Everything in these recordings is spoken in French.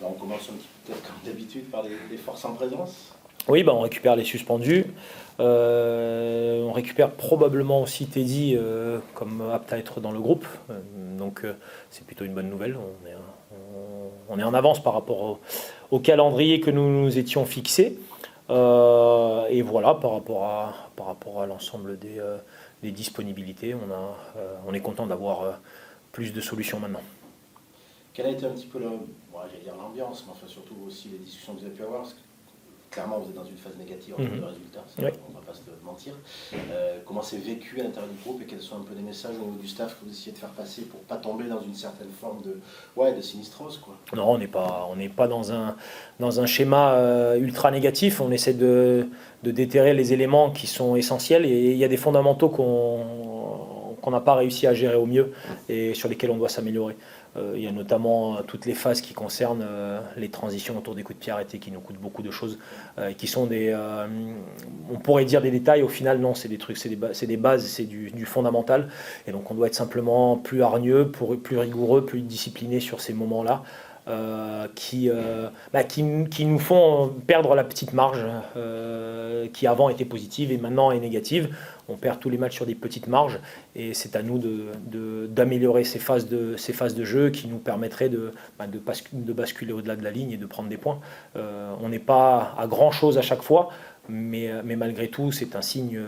On commence un petit peu peut-être comme d'habitude par les forces en présence. Oui, on récupère les suspendus. On récupère probablement aussi Teddy comme apte à être dans le groupe. Donc c'est plutôt une bonne nouvelle. On est en avance par rapport au calendrier que nous nous étions fixés. Et voilà, par rapport à l'ensemble des disponibilités, on est content d'avoir plus de solutions maintenant. Quelle a été un petit peu j'allais dire l'ambiance, mais enfin surtout aussi les discussions que vous avez pu avoir, parce que clairement vous êtes dans une phase négative en termes de résultats, ça, Oui. on ne va pas se mentir. Comment c'est vécu à l'intérieur du groupe et quels sont un peu les messages au niveau du staff que vous essayez de faire passer pour ne pas tomber dans une certaine forme de sinistrose, quoi. Non, on n'est pas dans un schéma ultra négatif. On essaie de déterrer les éléments qui sont essentiels et il y a des fondamentaux qu'on n'a pas réussi à gérer au mieux et sur lesquels on doit s'améliorer. Il y a notamment toutes les phases qui concernent les transitions autour des coups de pied arrêtés qui nous coûtent beaucoup de choses, qui sont on pourrait dire des détails, au final non, c'est des trucs, c'est des bases, c'est du fondamental. Et donc on doit être simplement plus hargneux, plus rigoureux, plus discipliné sur ces moments-là. Qui nous font perdre la petite marge qui avant était positive et maintenant est négative. On perd tous les matchs sur des petites marges et c'est à nous d'améliorer ces phases de jeu qui nous permettraient de basculer au-delà de la ligne et de prendre des points. On n'est pas à grand-chose à chaque fois, mais malgré tout, c'est un signe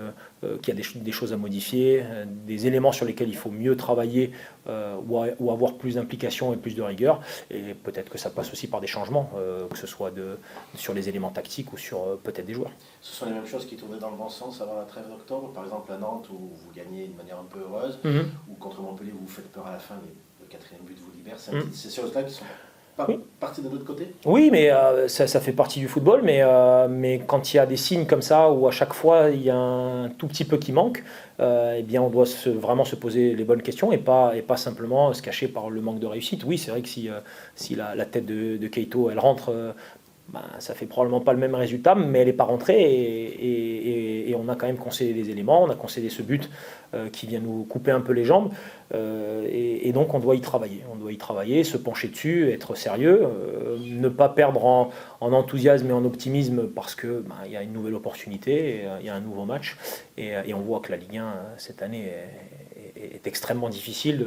qu'il y a des choses à modifier, des éléments sur lesquels il faut mieux travailler ou avoir plus d'implication et plus de rigueur. Et peut-être que ça passe aussi par des changements, que ce soit sur les éléments tactiques ou sur peut-être des joueurs. Ce sont les mêmes choses qui tournaient dans le bon sens avant la trêve d'octobre, par exemple à Nantes où vous gagnez d'une manière un peu heureuse, ou contre Montpellier où vous faites peur à la fin, mais le quatrième but vous libère. C'est ces choses-là qui sont pas parties de l'autre côté. Oui, mais ça fait partie du football, mais quand il y a des signes comme ça, où à chaque fois il y a un tout petit peu qui manque, eh bien on doit vraiment se poser les bonnes questions et pas simplement se cacher par le manque de réussite. Oui, c'est vrai que si la tête de Keito, elle rentre, ça fait probablement pas le même résultat, mais elle n'est pas rentrée et on a quand même concédé des éléments, on a concédé ce but qui vient nous couper un peu les jambes et donc on doit y travailler, se pencher dessus, être sérieux, ne pas perdre en enthousiasme et en optimisme parce que il y a une nouvelle opportunité, il y a un nouveau match et on voit que la Ligue 1 cette année est extrêmement difficile.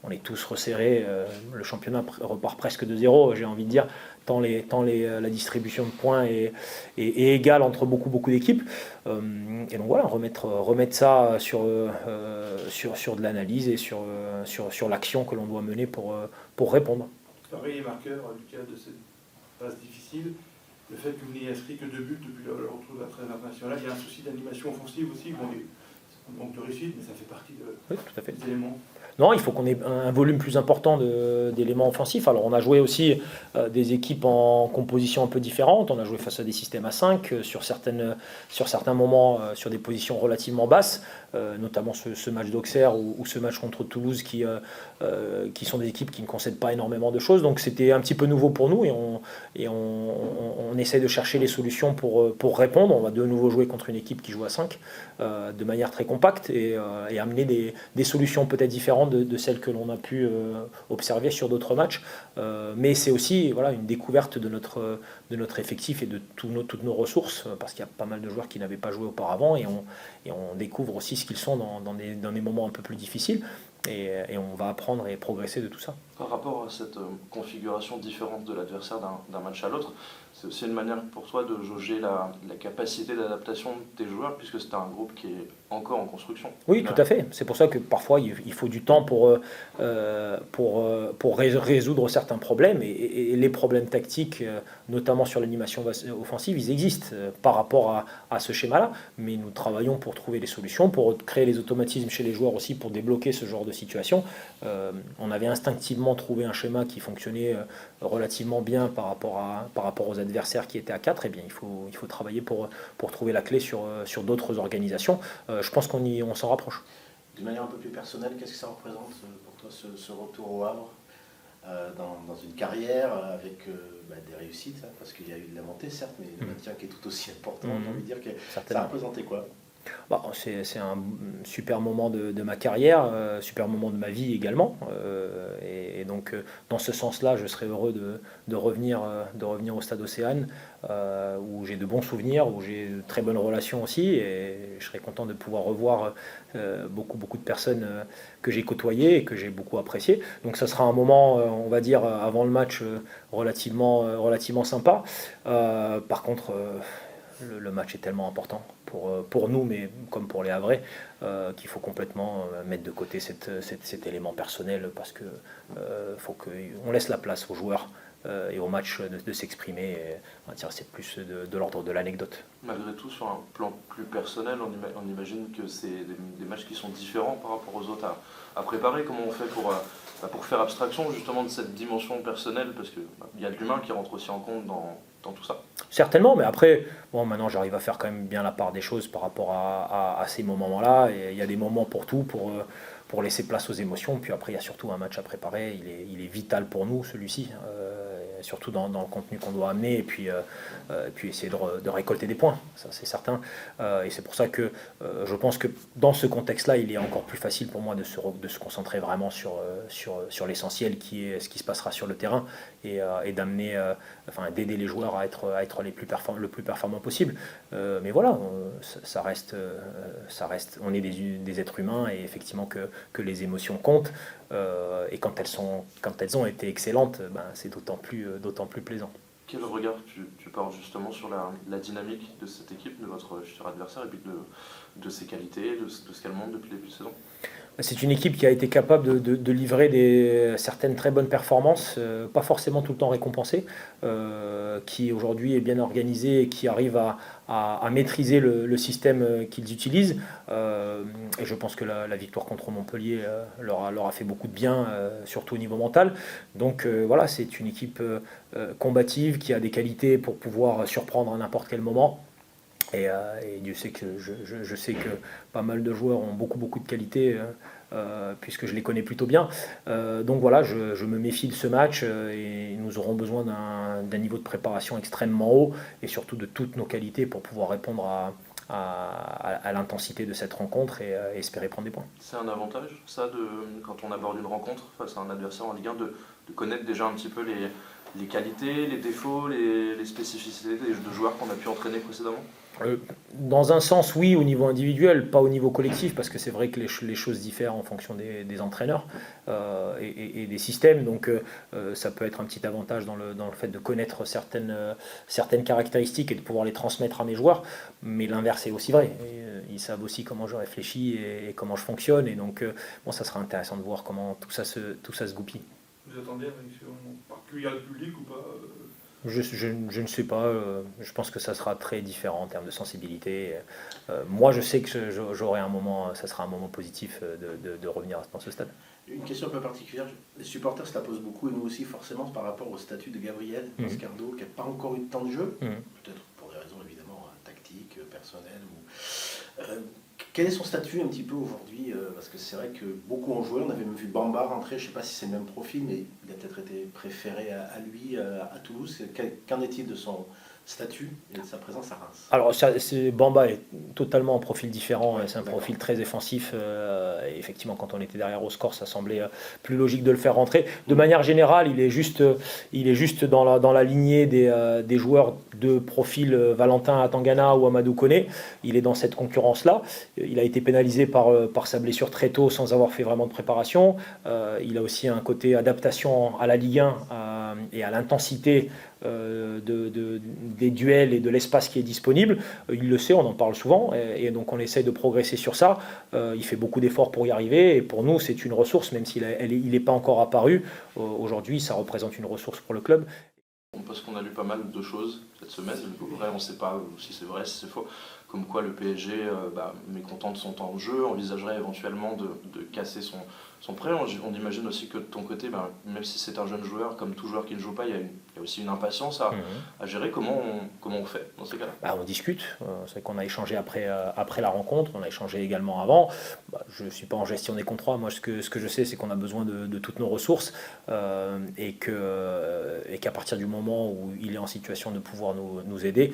On est tous resserrés, le championnat repart presque de zéro, j'ai envie de dire, tant la distribution de points est égale entre beaucoup d'équipes. Et donc voilà, remettre ça sur de l'analyse et sur l'action que l'on doit mener pour répondre. Pareil est marqueur, Lucas, de cette phase difficile. Le fait que vous n'ayez inscrit que 2 buts depuis le retour de la trêve internationale, il y a un souci d'animation offensive aussi. Bon, on manque de réussite, mais ça fait partie des éléments. Non, il faut qu'on ait un volume plus important d'éléments offensifs. Alors on a joué aussi des équipes en composition un peu différente. On a joué face à des systèmes à 5 sur certains moments sur des positions relativement basses, notamment ce match d'Auxerre ou ce match contre Toulouse qui sont des équipes qui ne concèdent pas énormément de choses. Donc c'était un petit peu nouveau pour nous et on essaie de chercher les solutions pour répondre. On va de nouveau jouer contre une équipe qui joue à 5 de manière très compacte et amener des solutions peut-être différentes de celles que l'on a pu observer sur d'autres matchs. Mais c'est aussi une découverte de notre effectif et de toutes nos ressources, parce qu'il y a pas mal de joueurs qui n'avaient pas joué auparavant et on découvre aussi ce qu'ils sont dans des moments un peu plus difficiles. Et on va apprendre et progresser de tout ça. Par rapport à cette configuration différente de l'adversaire d'un match à l'autre, c'est aussi une manière pour toi de jauger la capacité d'adaptation de tes joueurs, puisque c'est un groupe qui est encore en construction. Oui, tout à fait. C'est pour ça que parfois il faut du temps pour résoudre certains problèmes. Et les problèmes tactiques, notamment sur l'animation offensive, ils existent par rapport à ce schéma-là. Mais nous travaillons pour trouver les solutions, pour créer les automatismes chez les joueurs aussi, pour débloquer ce genre de situation. On avait instinctivement trouvé un schéma qui fonctionnait relativement bien par rapport aux adversaires qui étaient à 4. Eh bien, il faut travailler pour trouver la clé sur d'autres organisations. Je pense qu'on s'en rapproche. D'une manière un peu plus personnelle, qu'est-ce que ça représente pour toi ce retour au Havre dans une carrière avec des réussites, parce qu'il y a eu de la montée certes, mais le maintien qui est tout aussi important, j'ai envie de dire que ça a représenté quoi? C'est un super moment de ma carrière, super moment de ma vie également. Et Donc dans ce sens-là, je serais heureux de revenir au Stade Océane, où j'ai de bons souvenirs, où j'ai de très bonnes relations aussi, et je serais content de pouvoir revoir beaucoup de personnes que j'ai côtoyées et que j'ai beaucoup appréciées. Donc ça sera un moment, on va dire, avant le match relativement sympa. Par contre, le match est tellement important pour nous, mais comme pour les Havrais, qu'il faut complètement mettre de côté cet élément personnel, parce que faut qu'on laisse la place aux joueurs et au match de s'exprimer. C'est plus de l'ordre de l'anecdote. Malgré tout, sur un plan plus personnel, on imagine que c'est des matchs qui sont différents par rapport aux autres à préparer. Comment on fait pour faire abstraction justement de cette dimension personnelle, parce qu'il y a de l'humain qui rentre aussi en compte dans tout ça. Certainement, mais après, bon, maintenant j'arrive à faire quand même bien la part des choses par rapport à ces moments-là. Et il y a des moments pour tout, pour laisser place aux émotions. Puis après, il y a surtout un match à préparer. Il est vital pour nous, celui-ci, surtout dans le contenu qu'on doit amener. Et puis essayer de récolter des points, ça c'est certain. Et c'est pour ça que je pense que dans ce contexte-là, il est encore plus facile pour moi de se concentrer vraiment sur l'essentiel, qui est ce qui se passera sur le terrain, et d'aider les joueurs à être le plus performant possible. Mais voilà, ça reste, on est des êtres humains, et effectivement que les émotions comptent, et quand elles ont été excellentes, c'est d'autant plus plaisant. Quel regard tu portes justement sur la dynamique de cette équipe, de votre futur adversaire, et puis de ses qualités, de ce qu'elle montre depuis le début de saison? C'est une équipe qui a été capable de livrer certaines très bonnes performances, pas forcément tout le temps récompensées, qui aujourd'hui est bien organisée et qui arrive à maîtriser le système qu'ils utilisent. Et je pense que la victoire contre Montpellier leur a fait beaucoup de bien, surtout au niveau mental. Donc voilà, c'est une équipe combative qui a des qualités pour pouvoir surprendre à n'importe quel moment. Et Dieu sait que je sais que pas mal de joueurs ont beaucoup de qualités, puisque je les connais plutôt bien. Donc voilà, je me méfie de ce match, et nous aurons besoin d'un niveau de préparation extrêmement haut, et surtout de toutes nos qualités pour pouvoir répondre à l'intensité de cette rencontre, et espérer prendre des points. C'est un avantage, ça, quand on aborde une rencontre face à un adversaire en Ligue 1, de connaître déjà un petit peu les qualités, les défauts, les spécificités de joueurs qu'on a pu entraîner précédemment? Dans un sens, oui, au niveau individuel, pas au niveau collectif, parce que c'est vrai que les choses diffèrent en fonction des entraîneurs et des systèmes. Donc ça peut être un petit avantage dans le fait de connaître certaines caractéristiques et de pouvoir les transmettre à mes joueurs. Mais l'inverse est aussi vrai. Ils savent aussi comment je réfléchis et comment je fonctionne. Et donc ça sera intéressant de voir comment tout ça se goupille. Vous attendez une réaction particulière du public ou pas? Je ne sais pas, je pense que ça sera très différent en termes de sensibilité. Moi, je sais que j'aurai ça sera un moment positif de revenir dans ce stade. Une question un peu particulière, les supporters se la posent beaucoup, et nous aussi forcément, par rapport au statut de Gabriel Moscardo, qui n'a pas encore eu de temps de jeu, peut-être pour des raisons évidemment tactiques, personnelles. Quel est son statut un petit peu aujourd'hui? Parce que c'est vrai que beaucoup ont joué, on avait même vu Bamba rentrer, je ne sais pas si c'est le même profil, mais il a peut-être été préféré à lui, à Toulouse. Qu'en est-il de son statut et de sa présence à Reims? Alors Bamba est totalement en profil différent, c'est un profil très défensif, et effectivement quand on était derrière au score, ça semblait plus logique de le faire rentrer. De manière générale, il est juste dans la lignée des joueurs de profil Valentin Atangana ou Amadou Koné. Il est dans cette concurrence-là. Il a été pénalisé par sa blessure très tôt sans avoir fait vraiment de préparation. Il a aussi un côté adaptation à la Ligue 1 et à l'intensité des duels et de l'espace qui est disponible. Il le sait, on en parle souvent, et donc on essaye de progresser sur ça. Il fait beaucoup d'efforts pour y arriver, et pour nous c'est une ressource, même s'il n'est pas encore apparu. Aujourd'hui, ça représente une ressource pour le club. Parce qu'on a lu pas mal de choses cette semaine, vrai, on ne sait pas si c'est vrai, si c'est faux, comme quoi le PSG, mécontent de son temps de jeu, envisagerait éventuellement de casser son prêt. On imagine aussi que de ton côté, même si c'est un jeune joueur, comme tout joueur qui ne joue pas, il y a aussi une impatience à gérer. Comment on fait dans ces cas-là? On discute, c'est vrai qu'on a échangé après la rencontre, on a échangé également avant. Je ne suis pas en gestion des contrats, moi ce que je sais c'est qu'on a besoin de toutes nos ressources, et qu'à partir du moment où il est en situation de pouvoir nous aider,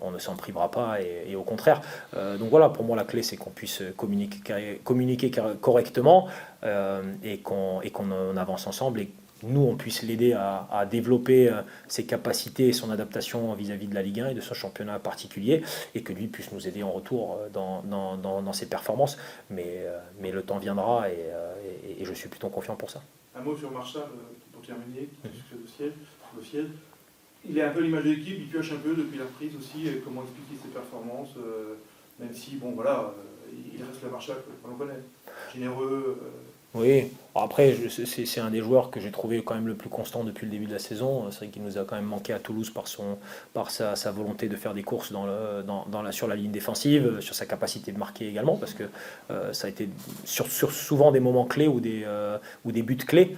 on ne s'en privera pas, et au contraire. Donc voilà, pour moi la clé c'est qu'on puisse communiquer correctement, et qu'on avance ensemble et nous, on puisse l'aider à développer ses capacités et son adaptation vis-à-vis de la Ligue 1 et de son championnat particulier, et que lui puisse nous aider en retour dans ses performances. Mais le temps viendra et je suis plutôt confiant pour ça. Un mot sur Marchal, pour terminer, qui succède au siège. Il est un peu l'image de l'équipe, il pioche un peu depuis la reprise aussi, et comment expliquer ses performances, même si, bon voilà, il reste le Marchal qu'on le connaît. Généreux. Oui, après, c'est un des joueurs que j'ai trouvé quand même le plus constant depuis le début de la saison. C'est vrai qu'il nous a quand même manqué à Toulouse par sa volonté de faire des courses sur la ligne défensive, sur sa capacité de marquer également, parce que ça a été sur souvent des moments clés ou des buts clés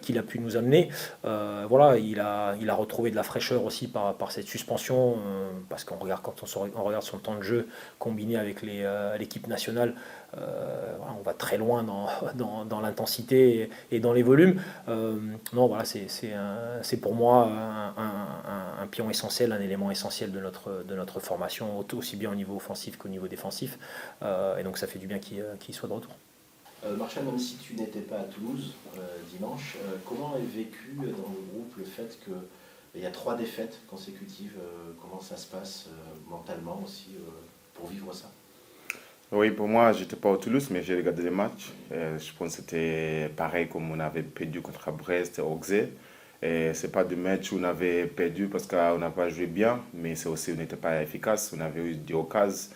qu'il a pu nous amener. Voilà, il a retrouvé de la fraîcheur aussi par cette suspension, parce qu'on regarde quand on regarde son temps de jeu combiné avec l'équipe nationale. On va très loin dans l'intensité et dans les volumes. Non, voilà, c'est pour moi un pion essentiel, un élément essentiel de notre formation, aussi bien au niveau offensif qu'au niveau défensif. Et donc ça fait du bien qu'il soit de retour. Marchal, même si tu n'étais pas à Toulouse dimanche, comment est vécu dans le groupe le fait qu'il y a 3 défaites consécutives? Comment ça se passe mentalement aussi pour vivre ça? Oui, pour moi, je n'étais pas à Toulouse, mais j'ai regardé les matchs. Je pense que c'était pareil comme on avait perdu contre Brest et Auxerre. Ce n'est pas de match où on avait perdu parce qu'on n'a pas joué bien, mais c'est aussi on n'était pas efficace. On avait eu des occasions.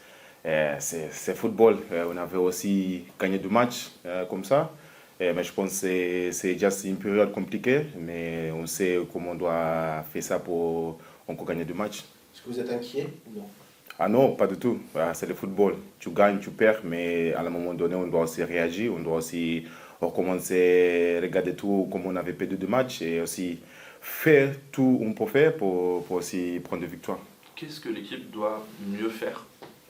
C'est football. On avait aussi gagné 2 matchs comme ça. Mais je pense que c'est juste une période compliquée, mais on sait comment on doit faire ça pour encore gagner 2 matchs. Est-ce que vous êtes inquiet ou non? Ah non, pas du tout. C'est le football. Tu gagnes, tu perds, mais à un moment donné, on doit aussi réagir. On doit aussi recommencer, regarder tout comme on avait perdu 2 matchs et aussi faire tout on peut faire pour aussi prendre des victoires. Qu'est-ce que l'équipe doit mieux faire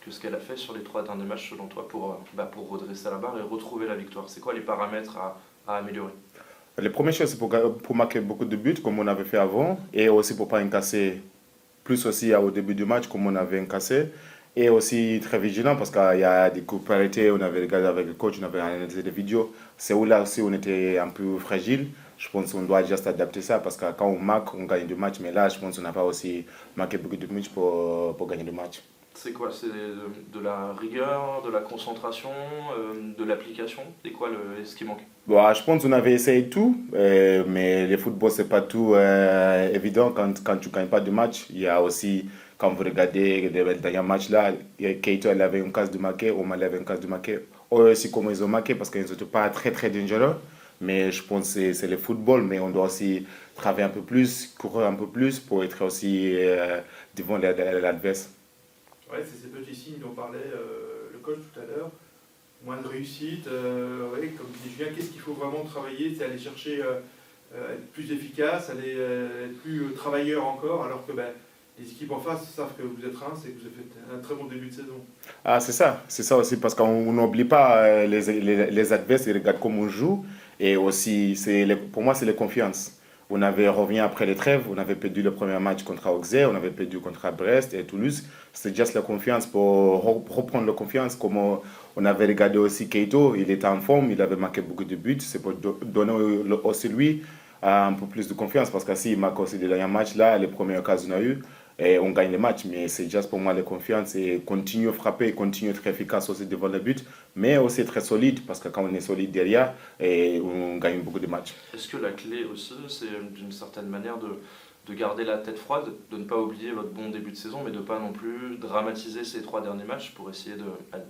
que ce qu'elle a fait sur les 3 derniers matchs selon toi pour redresser la barre et retrouver la victoire? C'est quoi les paramètres à améliorer? Les premières choses, c'est pour marquer beaucoup de buts comme on avait fait avant et aussi pour ne pas incasser plus aussi au début du match comme on avait incassé et aussi très vigilant parce qu'il y a des couparités, on avait regardé avec le coach, on avait analysé des vidéos, c'est où là aussi on était un peu fragile. Je pense qu'on doit juste adapter ça parce que quand on marque, on gagne 2 matchs, mais là je pense qu'on n'a pas aussi marqué beaucoup de buts pour gagner 2 matchs. C'est quoi? C'est de la rigueur, de la concentration, de l'application? C'est quoi ce qui manque? Bon, je pense qu'on avait essayé tout, mais le football, c'est pas tout évident quand tu ne gagnes pas de match. Il y a aussi, quand vous regardez les derniers matchs là, Keito elle avait une case de marquer, Omar avait une case de marquer. Eux aussi, comment ils ont marqué, parce qu'ils n'étaient pas très très dangereux. Mais je pense que c'est le football, mais on doit aussi travailler un peu plus, courir un peu plus pour être aussi devant l'adversaire. Ouais, c'est ces petits signes dont parlait le coach tout à l'heure. Moins de réussite, ouais, comme disait Julien, qu'est-ce qu'il faut vraiment travailler? C'est aller chercher être plus efficace, aller être plus travailleur encore, alors que les équipes en face savent que vous êtes rincés et que vous avez fait un très bon début de saison. Ah, c'est ça aussi, parce qu'on n'oublie pas les adversaires, ils regardent comment on joue, et aussi, pour moi, c'est la confiance. On avait revenu après les trêves, on avait perdu le premier match contre Auxerre, on avait perdu contre Brest et Toulouse. C'était juste la confiance pour reprendre la confiance. Comme on avait regardé aussi Keito, il était en forme, il avait marqué beaucoup de buts. C'est pour donner aussi lui un peu plus de confiance parce que s'il marque aussi les derniers matchs là, les premières occasions qu'on a eu, et on gagne les matchs. Mais c'est juste pour moi la confiance et continuer à frapper, continuer à être efficace aussi devant le but, mais aussi très solide parce que quand on est solide derrière, et on gagne beaucoup de matchs. Est-ce que la clé aussi, c'est d'une certaine manière de garder la tête froide, de ne pas oublier votre bon début de saison, mais de ne pas non plus dramatiser ces 3 derniers matchs pour essayer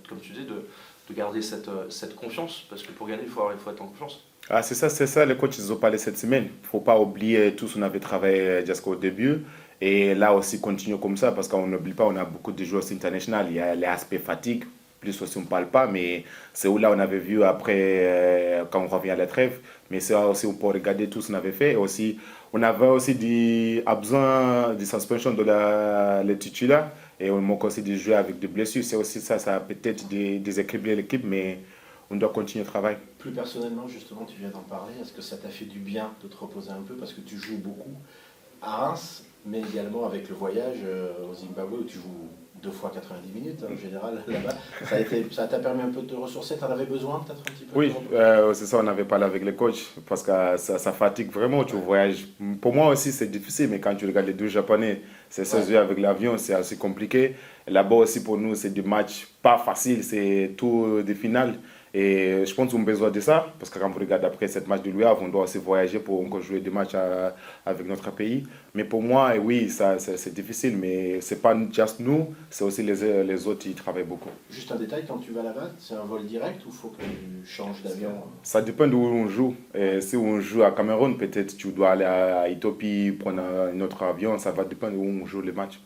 comme tu dis, de garder cette confiance? Parce que pour gagner, il faut être en confiance. Ah, c'est ça, les coachs ils ont parlé cette semaine. Il ne faut pas oublier tout ce qu'on avait travaillé jusqu'au début. Et là aussi, continuer comme ça, parce qu'on n'oublie pas, on a beaucoup de joueurs internationaux. Il y a l'aspect fatigue, plus aussi on ne parle pas, mais c'est où là on avait vu après, quand on revient à la trêve. Mais c'est aussi, on peut regarder tout ce qu'on avait fait. Et aussi, on avait aussi besoin de suspension de les titulaires. Et on manque aussi de jouer avec des blessures. C'est aussi ça a peut-être déséquilibré l'équipe, mais on doit continuer le travail. Plus personnellement, justement, tu viens d'en parler. Est-ce que ça t'a fait du bien de te reposer un peu? Parce que tu joues beaucoup à Reims, mais également avec le voyage au Zimbabwe où tu joues 2 fois 90 minutes en général là-bas. Ça t'a permis un peu de te ressourcer, tu en avais besoin peut-être un petit peu? Oui, c'est ça, on avait parlé avec les coachs parce que ça fatigue vraiment, tu voyages. Pour moi aussi, c'est difficile, mais quand tu regardes les deux Japonais, c'est 16 heures avec l'avion, c'est assez compliqué. Là-bas aussi, pour nous, c'est des matchs pas faciles, c'est tout des finales. Et je pense qu'on a besoin de ça, parce que quand on regarde après cette match de Louis Havre, on doit aussi voyager pour encore jouer des matchs avec notre pays. Mais pour moi, oui, c'est difficile, mais c'est pas juste nous, c'est aussi les autres qui travaillent beaucoup. Juste un détail, quand tu vas là-bas, c'est un vol direct ou il faut que tu changes d'avion? Ça dépend d'où on joue. Et si on joue à Cameroun, peut-être tu dois aller à Éthiopie, prendre un autre avion, ça va dépendre d'où on joue les matchs.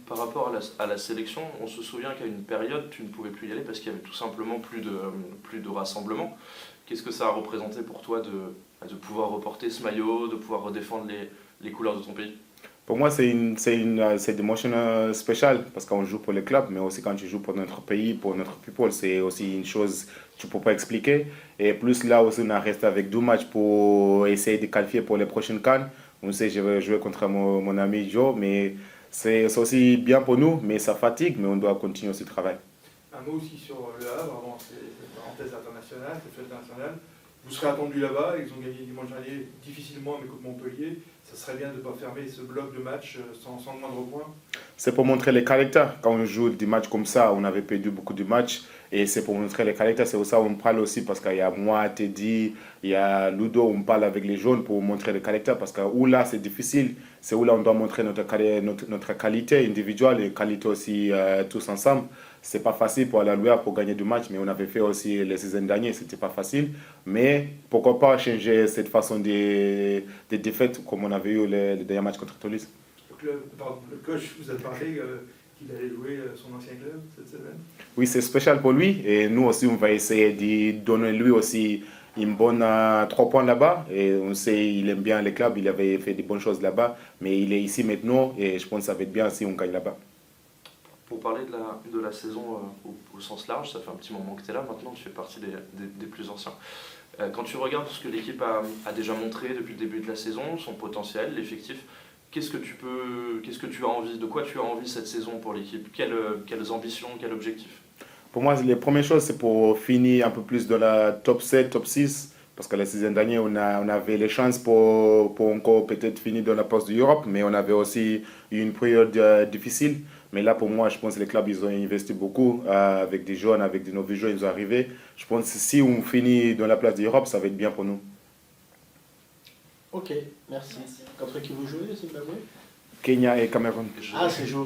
Par rapport à la sélection, on se souvient qu'à une période, tu ne pouvais plus y aller parce qu'il y avait tout simplement plus de rassemblement. Qu'est-ce que ça a représenté pour toi de pouvoir reporter ce maillot, de pouvoir redéfendre les couleurs de ton pays? Pour moi, c'est une émotion spéciale parce qu'on joue pour le club, mais aussi quand tu joues pour notre pays, pour notre people, c'est aussi une chose que tu ne peux pas expliquer. Et plus là aussi, on a resté avec 2 matchs pour essayer de qualifier pour les prochaines CAN. On sait que je vais jouer contre mon ami Joe, mais c'est aussi bien pour nous, mais ça fatigue, mais on doit continuer ce travail. Un mot aussi sur Le Havre, avant cette parenthèse internationale, cette fête internationale. Vous serez attendu là-bas, ils ont gagné dimanche dernier difficilement, mais contre Montpellier. Ça serait bien de ne pas fermer ce bloc de match sans le moindre point. C'est pour montrer les caractères. Quand on joue des matchs comme ça, on avait perdu beaucoup de matchs. Et c'est pour montrer les caractères. C'est pour ça qu'on parle aussi, parce qu'il y a moi, Teddy, il y a Ludo, on parle avec les jeunes pour montrer les caractères. Parce que où là, c'est difficile. C'est où là, on doit montrer notre qualité individuelle et qualité aussi tous ensemble. C'est pas facile pour aller à l'UR pour gagner du match, mais on avait fait aussi les saisons dernières, c'était pas facile. Mais pourquoi pas changer cette façon de défaite comme on avait eu les derniers matchs contre Toulouse. Le coach vous a parlé qu'il allait jouer son ancien club cette semaine? Oui, c'est spécial pour lui et nous aussi on va essayer de donner lui aussi une bonne 3 points là-bas. Et on sait il aime bien les clubs, il avait fait des bonnes choses là-bas, mais il est ici maintenant et je pense que ça va être bien si on gagne là-bas. Pour parler de la saison au sens large, ça fait un petit moment que tu es là, maintenant tu fais partie des plus anciens. Quand tu regardes ce que l'équipe a déjà montré depuis le début de la saison, son potentiel, l'effectif, qu'est-ce que tu as envie, de quoi tu as envie cette saison pour l'équipe? Quelles ambitions, quel objectif? Pour moi, les premières choses, c'est pour finir un peu plus dans la top 7, top 6. Parce que la saison dernière, on avait les chances pour encore peut-être finir dans la poste de l'Europe, mais on avait aussi eu une période difficile. Mais là, pour moi, je pense que les clubs, ils ont investi beaucoup avec des jeunes, avec des nouveaux jeunes, ils ont arrivé. Je pense que si on finit dans la place de l'Europe, ça va être bien pour nous. Ok, merci. Contre qui vous jouez, Zimbabwe? Kenya et Cameroun. Ah, c'est joué.